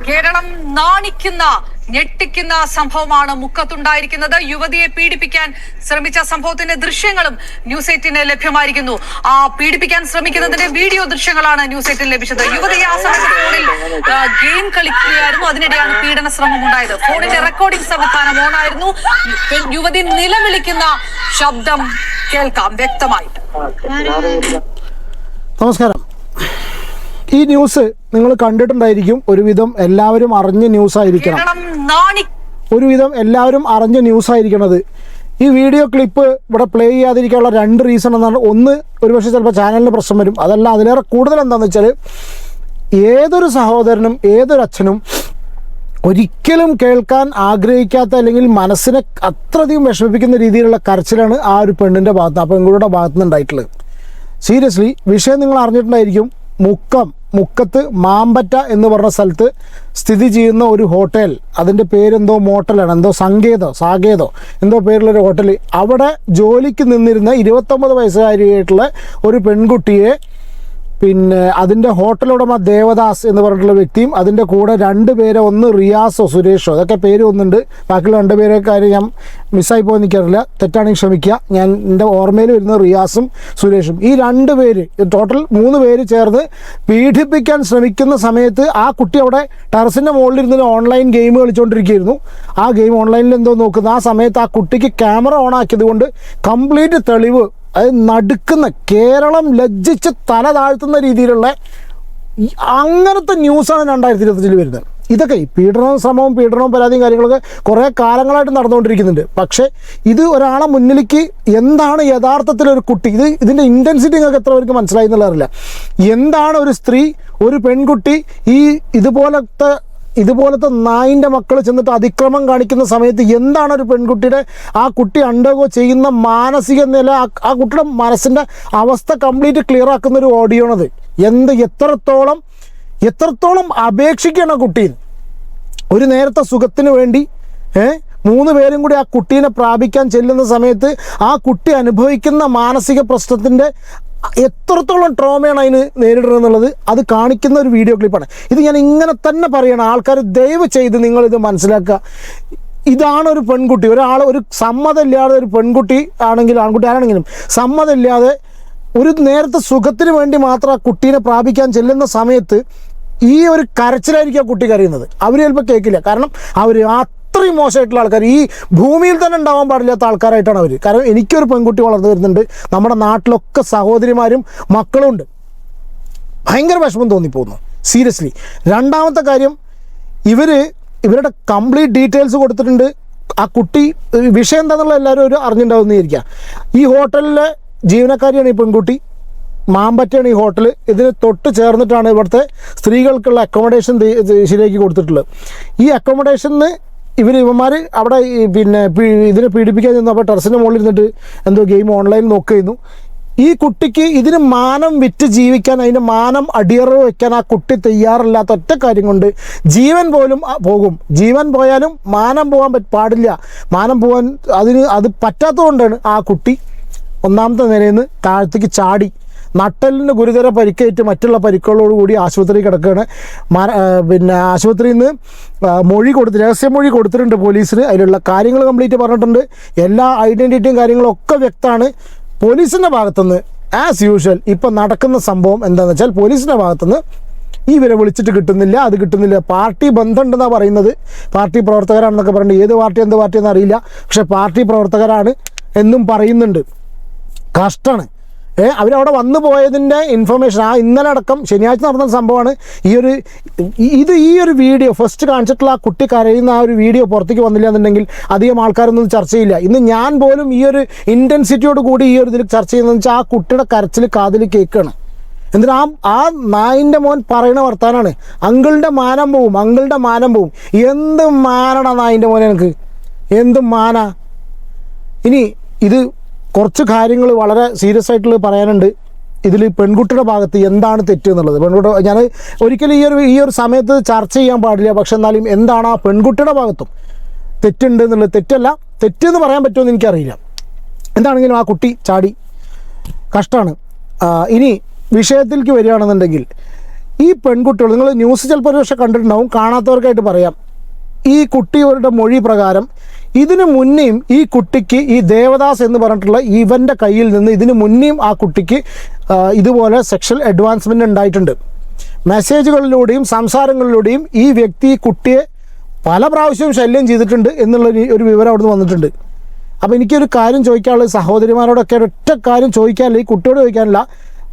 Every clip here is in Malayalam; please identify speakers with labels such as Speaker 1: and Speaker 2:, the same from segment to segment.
Speaker 1: കേരളം നാണിക്കുന്ന ഞെട്ടിക്കുന്ന സംഭവമാണ് മുക്കത്തുണ്ടായിരിക്കുന്നത്. യുവതിയെ പീഡിപ്പിക്കാൻ ശ്രമിച്ച സംഭവത്തിന്റെ ദൃശ്യങ്ങളും ന്യൂസ് 8-ന് ലഭ്യമായിരിക്കുന്നു. പീഡിപ്പിക്കാൻ ശ്രമിക്കുന്നതിന്റെ വീഡിയോ ദൃശ്യങ്ങളാണ് ന്യൂസ് 8-ന് ലഭിച്ചത്. യുവതി ആ സമയത്ത് ഫോണിൽ ഗെയിം കളിക്കുകയായിരുന്നു. അതിനിടെയാണ് പീഡന ശ്രമം ഉണ്ടായത്. ഫോണിന്റെ റെക്കോർഡിംഗ് സംവിധാനം ഓണായിരുന്നു. യുവതി നിലവിളിക്കുന്ന ശബ്ദം കേൾക്കാം വ്യക്തമായിട്ട്.
Speaker 2: നമസ്കാരം. ഈ ന്യൂസ് നിങ്ങൾ കണ്ടിട്ടുണ്ടായിരിക്കും. ഒരുവിധം എല്ലാവരും അറിഞ്ഞ ന്യൂസ് ആയിരിക്കണം. ന്യൂസായിരിക്കണത് ഈ വീഡിയോ ക്ലിപ്പ് ഇവിടെ പ്ലേ ചെയ്യാതിരിക്കാനുള്ള 2 റീസൺ എന്നാണ്. ഒന്ന്, ഒരുപക്ഷെ ചിലപ്പോൾ ചാനലിന് പ്രശ്നം വരും. അതല്ല, അതിലേറെ കൂടുതൽ എന്താണെന്ന് വെച്ചാൽ ഏതൊരു സഹോദരനും ഏതൊരു അച്ഛനും ഒരിക്കലും കേൾക്കാൻ ആഗ്രഹിക്കാത്ത അല്ലെങ്കിൽ മനസ്സിനെ അത്രയധികം വിഷമിപ്പിക്കുന്ന രീതിയിലുള്ള കരച്ചിലാണ് ആ ഒരു പെണ്ണിൻ്റെ ഭാഗത്ത്, ആ പെൺകുട്ടിയുടെ ഭാഗത്ത് നിന്ന് ഉണ്ടായിട്ടുള്ളത്. സീരിയസ്ലി വിഷയം നിങ്ങൾ അറിഞ്ഞിട്ടുണ്ടായിരിക്കും. മുക്കത്ത് മാമ്പറ്റ എന്ന് പറഞ്ഞ സ്ഥലത്ത് സ്ഥിതി ചെയ്യുന്ന ഒരു ഹോട്ടൽ, അതിൻ്റെ പേരെന്തോ മോട്ടലാണ്, എന്തോ സാകേതോ എന്തോ പേരുള്ളൊരു ഹോട്ടൽ. അവിടെ ജോലിക്ക് നിന്നിരുന്ന 29 വയസ്സുകാരിയായിട്ടുള്ള ഒരു പെൺകുട്ടിയെ അതിൻ്റെ ഹോട്ടൽ ഉടമ ദേവദാസ് എന്ന് പറഞ്ഞിട്ടുള്ള വ്യക്തിയും അതിൻ്റെ കൂടെ 2 പേരെ, ഒന്ന് റിയാസോ സുരേഷോ, അതൊക്കെ പേര് ഒന്നുണ്ട്, ബാക്കിയുള്ള 2 പേരെ കാര്യം ഞാൻ മിസ്സായി പോകാൻ നിൽക്കാറില്ല, തെറ്റാണെങ്കിൽ ക്ഷമിക്കുക. എൻ്റെ ഓർമ്മയിൽ വരുന്ന റിയാസും സുരേഷും, ഈ 2 പേര്, ടോട്ടൽ 3 പേര് ചേർന്ന് പീഡിപ്പിക്കാൻ ശ്രമിക്കുന്ന സമയത്ത് ആ കുട്ടി അവിടെ ടെറസിൻ്റെ മുകളിലിരുന്ന് ഓൺലൈൻ ഗെയിം കളിച്ചുകൊണ്ടിരിക്കുകയായിരുന്നു. ആ ഗെയിം ഓൺലൈനിൽ എന്തോ നോക്കുന്ന ആ സമയത്ത് ആ കുട്ടിക്ക് ക്യാമറ ഓൺ ആക്കിയത് കൊണ്ട് കംപ്ലീറ്റ് തെളിവ്, അത് നടുക്കുന്ന, കേരളം ലജ്ജിച്ച് തല താഴ്ത്തുന്ന രീതിയിലുള്ള അങ്ങനത്തെ ന്യൂസാണ് 2025 വരുന്നത്. ഇതൊക്കെ പീഡനവും പരാതിയും കാര്യങ്ങളൊക്കെ കുറേ കാലങ്ങളായിട്ട് നടന്നുകൊണ്ടിരിക്കുന്നുണ്ട്. പക്ഷേ ഇത് ഒരാളെ മുന്നിലേക്ക് എന്താണ് യഥാർത്ഥത്തിലൊരു കുട്ടി, ഇതിൻ്റെ ഇൻറ്റൻസിറ്റി നിങ്ങൾക്ക് എത്ര പേർക്ക് മനസ്സിലായി എന്നുള്ളതറിയില്ല. എന്താണ് ഒരു സ്ത്രീ, ഒരു പെൺകുട്ടി ഇതുപോലത്തെ നായിൻ്റെ മക്കൾ ചെന്നിട്ട് അതിക്രമം കാണിക്കുന്ന സമയത്ത് എന്താണ് ഒരു പെൺകുട്ടിയുടെ, ആ കുട്ടി അണ്ടർഗോ ചെയ്യുന്ന മാനസിക നില, ആ കുട്ടിയുടെ മനസ്സിൻ്റെ അവസ്ഥ കംപ്ലീറ്റ് ക്ലിയർ ആക്കുന്ന ഒരു ഓഡിയോ ആണത്. എത്രത്തോളം അപേക്ഷിക്കണം കുട്ടീൻ ഒരു നേരത്തെ സുഖത്തിന് വേണ്ടി. 3 പേരും കൂടി ആ കുട്ടീനെ പ്രാപിക്കാൻ ചെല്ലുന്ന സമയത്ത് ആ കുട്ടി അനുഭവിക്കുന്ന മാനസിക പ്രശ്നത്തിൻ്റെ എത്രത്തോളം ട്രോമയാണ് അതിന് നേരിടുന്നത് എന്നുള്ളത് അത് കാണിക്കുന്ന ഒരു വീഡിയോ ക്ലിപ്പാണ് ഇത്. ഞാൻ ഇങ്ങനെ തന്നെ പറയണം, ആൾക്കാർ ദയവ് ചെയ്ത് നിങ്ങളിത് മനസ്സിലാക്കുക. ഇതാണ് ഒരു പെൺകുട്ടി, ഒരു സമ്മതമില്ലാതെ, ഒരു പെൺകുട്ടി ആണെങ്കിൽ ആൺകുട്ടി ആരാണെങ്കിലും സമ്മതമില്ലാതെ ഒരു നേരത്തെ സുഖത്തിന് വേണ്ടി മാത്രം ആ കുട്ടീനെ പ്രാപിക്കാൻ ചെല്ലുന്ന സമയത്ത് ഈ ഒരു കരച്ചിലായിരിക്കും ആ കുട്ടി കരയുന്നത്. അവർ ചിലപ്പോൾ കേൾക്കില്ല, കാരണം അവർ അത്രയും മോശമായിട്ടുള്ള ആൾക്കാർ, ഈ ഭൂമിയിൽ തന്നെ ഉണ്ടാവാൻ പാടില്ലാത്ത ആൾക്കാരായിട്ടാണ് അവർ. കാരണം എനിക്കൊരു പെൺകുട്ടി വളർന്നു വരുന്നുണ്ട്, നമ്മുടെ നാട്ടിലൊക്കെ സഹോദരിമാരും മക്കളും ഉണ്ട്. ഭയങ്കര വിഷമം തോന്നിപ്പോകുന്നു സീരിയസ്ലി. രണ്ടാമത്തെ കാര്യം, ഇവരുടെ കംപ്ലീറ്റ് ഡീറ്റെയിൽസ് കൊടുത്തിട്ടുണ്ട്. ആ കുട്ടി വിഷയം എന്താണെന്നുള്ള എല്ലാവരും അറിഞ്ഞിട്ടുണ്ടാവുമെന്ന് വിചാരിക്കുക. ഈ ഹോട്ടലിലെ ജീവനക്കാരിയാണ് ഈ പെൺകുട്ടി, മാമ്പറ്റയാണ് ഈ ഹോട്ടൽ. ഇതിന് തൊട്ട് ചേർന്നിട്ടാണ് ഇവിടുത്തെ സ്ത്രീകൾക്കുള്ള അക്കോമഡേഷൻ ശരിയാക്കി കൊടുത്തിട്ടുള്ളത്. ഈ അക്കോമഡേഷന് ഇവന്മാർ അവിടെ ഇതിനെ പീഡിപ്പിക്കാൻ ചെന്നപ്പോൾ ടെറസിൻ്റെ മുകളിൽ ഇരുന്നിട്ട് എന്തോ ഗെയിം ഓൺലൈൻ നോക്കുന്നു. ഈ കുട്ടിക്ക് ഇതിന് മാനം വിറ്റ് ജീവിക്കാൻ, അതിന് മാനം അടിയറവ് വയ്ക്കാൻ ആ കുട്ടി തയ്യാറല്ലാത്ത ഒറ്റ കാര്യം കൊണ്ട് ജീവൻ പോലും പോകും. ജീവൻ പോയാലും മാനം പോകാൻ പാടില്ല. മാനം പോകാൻ അത് പറ്റാത്തതുകൊണ്ടാണ് ആ കുട്ടി 1ാമത്തെ നിലയിൽ നിന്ന് താഴത്തേക്ക് ചാടി നട്ടലിന് ഗുരുതര പരിക്കേറ്റ് മറ്റുള്ള പരിക്കുകളോടുകൂടി ആശുപത്രി കിടക്കുകയാണ്. ആശുപത്രിയിൽ നിന്ന് രഹസ്യമൊഴി കൊടുത്തിട്ടുണ്ട് പോലീസിന്. അതിലുള്ള കാര്യങ്ങൾ കംപ്ലീറ്റ് പറഞ്ഞിട്ടുണ്ട്. എല്ലാ ഐഡൻറ്റിറ്റിയും കാര്യങ്ങളൊക്കെ വ്യക്തമാണ്. പോലീസിൻ്റെ ഭാഗത്തുനിന്ന് ആസ് യൂഷ്വൽ ഇപ്പം നടക്കുന്ന സംഭവം എന്താണെന്ന് വെച്ചാൽ, പോലീസിൻ്റെ ഭാഗത്തുനിന്ന് ഇവരെ വിളിച്ചിട്ട് കിട്ടുന്നില്ല, അത് കിട്ടുന്നില്ല. പാർട്ടി ബന്ധമുണ്ടെന്നാണ് പറയുന്നത്. പാർട്ടി പ്രവർത്തകരാണെന്നൊക്കെ പറയുന്നത്. ഏത് പാർട്ടി എന്ത് പാർട്ടിയെന്ന് അറിയില്ല, പക്ഷേ പാർട്ടി പ്രവർത്തകരാണ് എന്നും പറയുന്നുണ്ട്. കഷ്ടമാണ്. അവരവിടെ വന്നു പോയതിൻ്റെ ഇൻഫർമേഷൻ ഇന്നലെ അടക്കം ശനിയാഴ്ച നടന്ന സംഭവമാണ്. ഈ ഒരു വീഡിയോ ഫസ്റ്റ് കാണിച്ചിട്ടുള്ള ആ കുട്ടി കരയുന്ന ആ ഒരു വീഡിയോ പുറത്തേക്ക് വന്നില്ല എന്നുണ്ടെങ്കിൽ അധികം ആൾക്കാരൊന്നും ചർച്ച ചെയ്യില്ല. ഇന്ന് ഞാൻ പോലും ഈ ഒരു ഇൻറ്റൻസിറ്റിയോട് കൂടി ഈ ഒരു ഇതിൽ ചർച്ച ചെയ്യുന്നതെന്ന് വെച്ചാൽ ആ കുട്ടിയുടെ കരച്ചിൽ കാതിൽ കേൾക്കുകയാണ്. എന്നിട്ട് ആ നായിൻ്റെ മോൻ പറയുന്ന വർത്താനാണ്, അങ്കിളുടെ മാനം പോവും. എന്ത് മാനടാ നായിൻ്റെ മോനെ, എനിക്ക് എന്ത് മാനാ. ഇനി ഇത് കുറച്ച് കാര്യങ്ങൾ വളരെ സീരിയസ് ആയിട്ടുള്ള പറയാനുണ്ട്. ഇതിൽ പെൺകുട്ടിയുടെ ഭാഗത്ത് എന്താണ് തെറ്റ് എന്നുള്ളത്. ഞാൻ ഒരിക്കലും ഈ ഒരു സമയത്ത് ചർച്ച ചെയ്യാൻ പാടില്ല, പക്ഷെ എന്നാലും എന്താണ് ആ പെൺകുട്ടിയുടെ ഭാഗത്തും തെറ്റുണ്ട് എന്നുള്ളത്. തെറ്റെന്ന് പറയാൻ പറ്റുമെന്ന് എനിക്കറിയില്ല. എന്താണെങ്കിലും ആ കുട്ടി ചാടി, കഷ്ടമാണ്. ഇനി വിഷയത്തിലേക്ക് വരികയാണെന്നുണ്ടെങ്കിൽ, ഈ പെൺകുട്ടികൾ, നിങ്ങൾ ന്യൂസ് ചിലപ്പോൾ ഒരു പക്ഷേ കണ്ടിട്ടുണ്ടാവും, കാണാത്തവർക്കായിട്ട് പറയാം. ഈ കുട്ടികളുടെ മൊഴി പ്രകാരം ഇതിനു മുന്നേയും ഈ കുട്ടിക്ക് ഈ ദേവദാസ് എന്ന് പറഞ്ഞിട്ടുള്ള ഇവൻ്റെ കയ്യിൽ നിന്ന് ഇതിനു മുന്നേയും ആ കുട്ടിക്ക് ഇതുപോലെ സെക്ഷൽ അഡ്വാൻസ്മെൻറ്റ് ഉണ്ടായിട്ടുണ്ട്. മെസ്സേജുകളിലൂടെയും സംസാരങ്ങളിലൂടെയും ഈ വ്യക്തി കുട്ടിയെ പല പ്രാവശ്യവും ശല്യം ചെയ്തിട്ടുണ്ട് എന്നുള്ള ഒരു വിവരം അവിടുന്ന് വന്നിട്ടുണ്ട്. അപ്പോൾ എനിക്കൊരു കാര്യം ചോദിക്കാനുള്ളത്, സഹോദരിമാരോടൊക്കെ ഒറ്റ കാര്യം ചോദിക്കാനില്ല, ഈ കുട്ടിയോട് ചോദിക്കാനില്ല,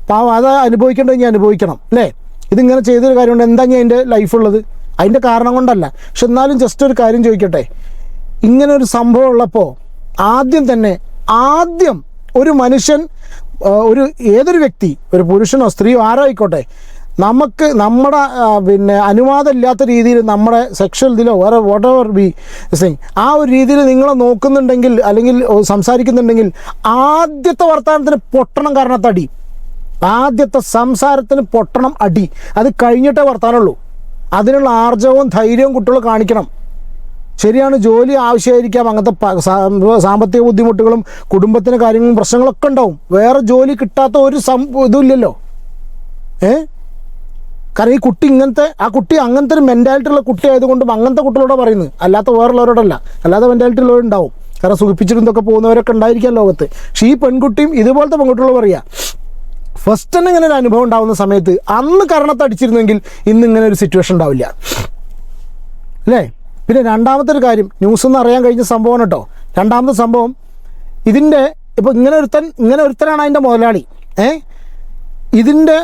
Speaker 2: പാവം അത് അനുഭവിക്കേണ്ടത് ഞാൻ അനുഭവിക്കണം അല്ലേ? ഇതിങ്ങനെ ചെയ്തൊരു കാര്യം കൊണ്ട് എന്താ ഞാൻ എൻ്റെ ലൈഫുള്ളത്? അതിൻ്റെ കാരണം കൊണ്ടല്ല. പക്ഷെ എന്നാലും ജസ്റ്റ് ഒരു കാര്യം ചോദിക്കട്ടെ, ഇങ്ങനെ ഒരു സംഭവം ഉള്ളപ്പോൾ ആദ്യം ഒരു മനുഷ്യൻ, ഏതൊരു വ്യക്തി, ഒരു പുരുഷനോ സ്ത്രീയോ ആരോ ആയിക്കോട്ടെ, നമ്മുടെ അനുവാദം ഇല്ലാത്ത രീതിയിൽ നമ്മുടെ സെക്ഷൽ ഇതിലോ വേറെ വാട്ട് എവർ ബി സിങ് ആ ഒരു രീതിയിൽ നിങ്ങളെ നോക്കുന്നുണ്ടെങ്കിൽ അല്ലെങ്കിൽ സംസാരിക്കുന്നുണ്ടെങ്കിൽ ആദ്യത്തെ വർത്തമാനത്തിന് പൊട്ടണം കാരണത്തടി, ആദ്യത്തെ സംസാരത്തിന് പൊട്ടണം അടി. അത് കഴിഞ്ഞിട്ടേ വർത്താനുള്ളൂ. അതിനുള്ള ആർജവവും ധൈര്യവും കുട്ടികൾ കാണിക്കണം. ശരിയാണ്, ജോലി ആവശ്യമായിരിക്കാം, അങ്ങനത്തെ സാമ്പത്തിക ബുദ്ധിമുട്ടുകളും കുടുംബത്തിന് കാര്യങ്ങളും പ്രശ്നങ്ങളൊക്കെ ഉണ്ടാവും. വേറെ ജോലി കിട്ടാത്ത ഒരു ഇതുമില്ലല്ലോ. കാരണം ഈ കുട്ടി അങ്ങനത്തെ ഒരു മെൻറ്റാലിറ്റി ഉള്ള കുട്ടി ആയതുകൊണ്ടും അങ്ങനത്തെ കുട്ടികളോട് പറയുന്നത്, അല്ലാത്ത വേറുള്ളവരോടല്ല. അല്ലാതെ മെൻറ്റാലിറ്റി ഉള്ളവരുണ്ടാവും, കാരണം സുഖിപ്പിച്ചിരുന്നൊക്കെ പോകുന്നവരൊക്കെ ഉണ്ടായിരിക്കാം ലോകത്ത്. പക്ഷേ ഈ പെൺകുട്ടിയും ഇതുപോലത്തെ പെൺകുട്ടികളോട് പറയുക, ഫസ്റ്റ് തന്നെ ഇങ്ങനെ ഒരു അനുഭവം ഉണ്ടാകുന്ന സമയത്ത് അന്ന് കരണത്തടിച്ചിരുന്നെങ്കിൽ ഇന്ന് ഇങ്ങനെ ഒരു സിറ്റുവേഷൻ ഉണ്ടാവില്ല അല്ലേ? പിന്നെ രണ്ടാമത്തെ ഒരു കാര്യം, ന്യൂസ് എന്ന് അറിയാൻ കഴിഞ്ഞ സംഭവമാണ് കേട്ടോ. രണ്ടാമത്തെ സംഭവം, ഇതിൻ്റെ ഇപ്പോൾ ഇങ്ങനെ ഒരുത്തനാണ് അതിൻ്റെ മുതലാളി. ഇതിൻ്റെ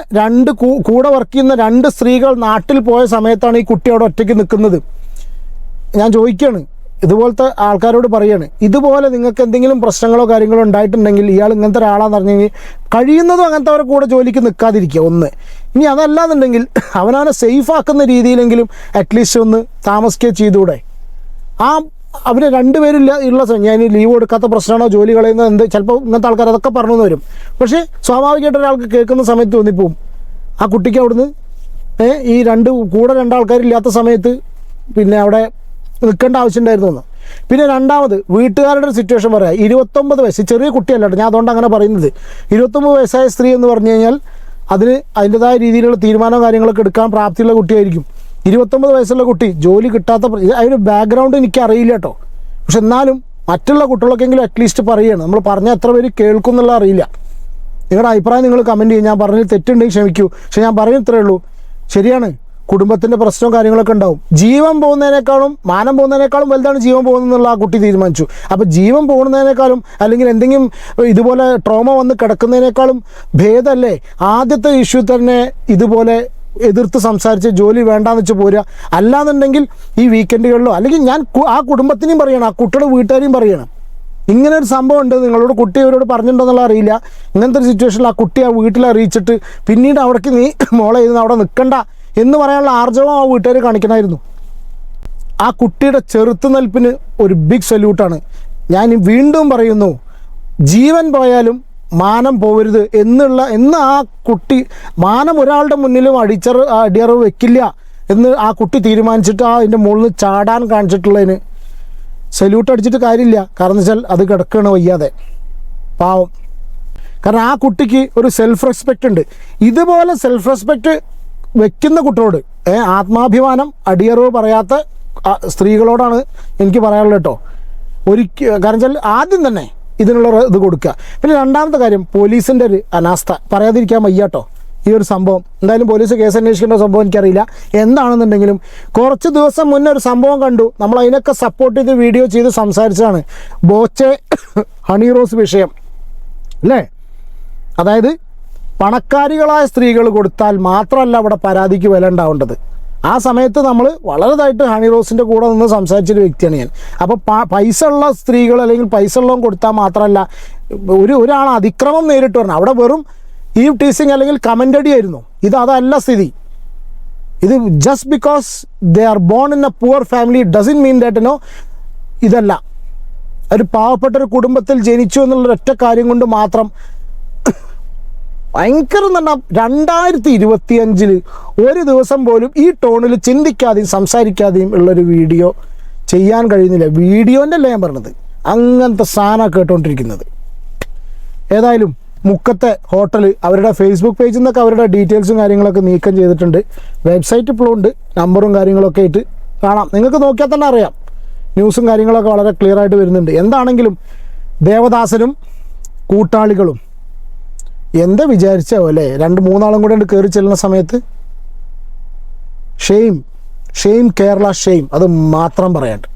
Speaker 2: കൂടെ വർക്ക് ചെയ്യുന്ന 2 സ്ത്രീകൾ നാട്ടിൽ പോയ സമയത്താണ് ഈ കുട്ടി അവിടെ ഒറ്റയ്ക്ക് നിൽക്കുന്നത്. ഞാൻ ചോദിക്കുകയാണ്, ഇതുപോലത്തെ ആൾക്കാരോട് പറയുകയാണ്, ഇതുപോലെ നിങ്ങൾക്ക് എന്തെങ്കിലും പ്രശ്നങ്ങളോ കാര്യങ്ങളോ ഉണ്ടായിട്ടുണ്ടെങ്കിൽ ഇയാൾ ഇങ്ങനത്തെ ഒരാളാന്ന് പറഞ്ഞു കഴിഞ്ഞാൽ കഴിയുന്നതും അങ്ങനത്തെ അവരെ കൂടെ ജോലിക്ക് നിൽക്കാതിരിക്കുക. ഒന്ന്, ഇനി അതല്ലാന്നുണ്ടെങ്കിൽ അവനവനെ സേഫ് ആക്കുന്ന രീതിയിലെങ്കിലും അറ്റ്ലീസ്റ്റ് ഒന്ന് താമസിക്കുക ചെയ്തുകൂടെ? അവർ 2 പേരില്ല ഉള്ള ഞാൻ ലീവ് കൊടുക്കാത്ത പ്രശ്നമാണോ, ജോലി കളയുന്നത് എന്ത്, ചിലപ്പോൾ ഇങ്ങനത്തെ ആൾക്കാർ അതൊക്കെ പറഞ്ഞു വരും. പക്ഷേ സ്വാഭാവികമായിട്ട് ഒരാൾക്ക് കേൾക്കുന്ന സമയത്ത് തോന്നിപ്പോവും ആ കുട്ടിക്ക് അവിടുന്ന് ഈ കൂടെ 2 ആൾക്കാരില്ലാത്ത സമയത്ത് പിന്നെ അവിടെ നിൽക്കേണ്ട ആവശ്യമുണ്ടായിരുന്നു എന്ന്. പിന്നെ രണ്ടാമത് വീട്ടുകാരുടെ ഒരു സിറ്റുവേഷൻ പറയാം. 29 വയസ്സ്, ചെറിയ കുട്ടിയല്ല കേട്ടോ, ഞാൻ അതുകൊണ്ട് അങ്ങനെ പറയുന്നത്. 29 വയസ്സായ സ്ത്രീ എന്ന് പറഞ്ഞു കഴിഞ്ഞാൽ അതിൻ്റെതായ രീതിയിലുള്ള തീരുമാനവും കാര്യങ്ങളൊക്കെ എടുക്കാൻ പ്രാപ്തിയുള്ള കുട്ടിയായിരിക്കും. 29 വയസ്സുള്ള കുട്ടി ജോലി കിട്ടാത്ത അതിൻ്റെ ബാക്ക്ഗ്രൗണ്ട് എനിക്കറിയില്ല കേട്ടോ. പക്ഷെ എന്നാലും മറ്റുള്ള കുട്ടികളൊക്കെങ്കിലും അറ്റ്ലീസ്റ്റ് പറയുകയാണ്. നമ്മൾ പറഞ്ഞാൽ എത്ര പേര് കേൾക്കും എന്നുള്ള അറിയില്ല. നിങ്ങളുടെ അഭിപ്രായം നിങ്ങൾ കമൻറ്റ് ചെയ്യും. ഞാൻ പറഞ്ഞത് തെറ്റുണ്ടെങ്കിൽ ക്ഷമിക്കൂ. പക്ഷെ ഞാൻ പറയുന്നത് ഇത്രയേ ഉള്ളൂ, ശരിയാണ്, കുടുംബത്തിൻ്റെ പ്രശ്നവും കാര്യങ്ങളൊക്കെ ഉണ്ടാവും. ജീവൻ പോകുന്നതിനേക്കാളും മാനം പോകുന്നതിനേക്കാളും വലുതാണ് ജീവൻ പോകുന്നതെന്നുള്ള ആ കുട്ടി തീരുമാനിച്ചു. അപ്പോൾ ജീവൻ പോകുന്നതിനേക്കാളും അല്ലെങ്കിൽ എന്തെങ്കിലും ഇതുപോലെ ട്രോമ വന്ന് കിടക്കുന്നതിനേക്കാളും ഭേദമല്ലേ ആദ്യത്തെ ഇഷ്യൂ തന്നെ ഇതുപോലെ എതിർത്ത് സംസാരിച്ച് ജോലി വേണ്ടാന്ന് വെച്ച് പോരുക. അല്ലാന്നുണ്ടെങ്കിൽ ഈ വീക്കെൻഡുകളിലോ അല്ലെങ്കിൽ ഞാൻ ആ കുടുംബത്തിനെയും പറയണം, ആ കുട്ടിയുടെ വീട്ടുകാരെയും പറയണം, ഇങ്ങനെ ഒരു സംഭവം ഉണ്ട്, നിങ്ങളോട് കുട്ടി അവരോട് പറഞ്ഞിട്ടുണ്ടെന്നുള്ള അറിയില്ല. ഇങ്ങനത്തെ ഒരു സിറ്റുവേഷനിൽ ആ കുട്ടി ആ വീട്ടിൽ അറിയിച്ചിട്ട് പിന്നീട് അവിടേക്ക് നീ മോളെ ഇരുന്ന് അവിടെ നിൽക്കണ്ട എന്ന് പറയാനുള്ള ആർജവം ആ വീട്ടുകാർ കാണിക്കണമായിരുന്നു. ആ കുട്ടിയുടെ ചെറുത്തുനിൽപ്പിന് ഒരു ബിഗ് സല്യൂട്ടാണ്. ഞാൻ വീണ്ടും പറയുന്നു, ജീവൻ പോയാലും മാനം പോകരുത് എന്ന് ആ കുട്ടി, മാനം ഒരാളുടെ മുന്നിലും അടിയറവ് വെക്കില്ല എന്ന് ആ കുട്ടി തീരുമാനിച്ചിട്ട് അതിൻ്റെ മുകളിൽ നിന്ന് ചാടാൻ കാണിച്ചിട്ടുള്ളതിന് സല്യൂട്ട് അടിച്ചിട്ട് കാര്യമില്ല. കാരണം വെച്ചാൽ അത് കിടക്കുകയാണ് വയ്യാതെ, പാവം. കാരണം ആ കുട്ടിക്ക് ഒരു സെൽഫ് റെസ്പെക്റ്റ് ഉണ്ട്. ഇതുപോലെ സെൽഫ് റെസ്പെക്റ്റ് വെക്കുന്ന കുട്ടിയോട്, ആത്മാഭിമാനം അടിയറവ് പറയാത്ത സ്ത്രീകളോടാണ് എനിക്ക് പറയാനുള്ളത് കേട്ടോ. കാരണം വെച്ചാൽ ആദ്യം തന്നെ ഇതിനുള്ള ഇത് കൊടുക്കുക. പിന്നെ രണ്ടാമത്തെ കാര്യം, പോലീസിൻ്റെ ഒരു അനാസ്ഥ പറയാതിരിക്കാൻ വയ്യ കേട്ടോ. ഈ ഒരു സംഭവം എന്തായാലും പോലീസ് കേസ് അന്വേഷിക്കേണ്ട സംഭവം എനിക്കറിയില്ല. എന്താണെന്നുണ്ടെങ്കിലും കുറച്ച് ദിവസം മുന്നേ ഒരു സംഭവം കണ്ടു, നമ്മൾ അതിനൊക്കെ സപ്പോർട്ട് ചെയ്ത് വീഡിയോ ചെയ്ത് സംസാരിച്ചതാണ്. ബോച്ചെ ഹണി റോസ് വിഷയം അല്ലേ? അതായത് പണക്കാരികളായ സ്ത്രീകൾ കൊടുത്താൽ മാത്രമല്ല അവിടെ പരാതിക്ക് വില ഉണ്ടാവേണ്ടത്. ആ സമയത്ത് നമ്മൾ വളരെതായിട്ട് ഹണി റോസിൻ്റെ കൂടെ നിന്ന് സംസാരിച്ചൊരു വ്യക്തിയാണ് ഞാൻ. അപ്പോൾ പൈസ ഉള്ള സ്ത്രീകൾ അല്ലെങ്കിൽ പൈസ ഉള്ളവൻ കൊടുത്താൽ മാത്രമല്ല, ഒരാൾ അതിക്രമം നേരിട്ട് വരണം. അവിടെ വെറും ഈവ് ടീസിങ് അല്ലെങ്കിൽ കമൻ്റടി ആയിരുന്നു. അതല്ല സ്ഥിതി. ഇത് just because they are born in A poor family doesn't mean that ഇതല്ല. ഒരു പാവപ്പെട്ടൊരു കുടുംബത്തിൽ ജനിച്ചു എന്നുള്ളൊരൊറ്റ കാര്യം കൊണ്ട് മാത്രം ഭയങ്കരം തന്നെ 2025 ഒരു ദിവസം പോലും ഈ ടോണിൽ ചിന്തിക്കാതെയും സംസാരിക്കാതെയും ഉള്ളൊരു വീഡിയോ ചെയ്യാൻ കഴിയുന്നില്ല. വീഡിയോൻ്റെ അല്ല ഞാൻ പറഞ്ഞത്, അങ്ങനത്തെ സാധനം കേട്ടുകൊണ്ടിരിക്കുന്നത്. ഏതായാലും മുക്കത്തെ ഹോട്ടൽ അവരുടെ ഫേസ്ബുക്ക് പേജിൽ നിന്നൊക്കെ അവരുടെ ഡീറ്റെയിൽസും കാര്യങ്ങളൊക്കെ നീക്കം ചെയ്തിട്ടുണ്ട്. വെബ്സൈറ്റ് ഇപ്പോഴും ഉണ്ട്, നമ്പറും കാര്യങ്ങളൊക്കെ ആയിട്ട് കാണാം. നിങ്ങൾക്ക് നോക്കിയാൽ തന്നെ അറിയാം, ന്യൂസും കാര്യങ്ങളൊക്കെ വളരെ ക്ലിയർ ആയിട്ട് വരുന്നുണ്ട്. എന്താണെങ്കിലും ദേവദാസനും കൂട്ടാളികളും എന്താ വിചാരിച്ചോ അല്ലേ, 2-3 കൂടെ കയറി ചെല്ലുന്ന സമയത്ത് ഷെയിം കേരള ഷെയിം, അത് മാത്രം പറയാണ്ട്.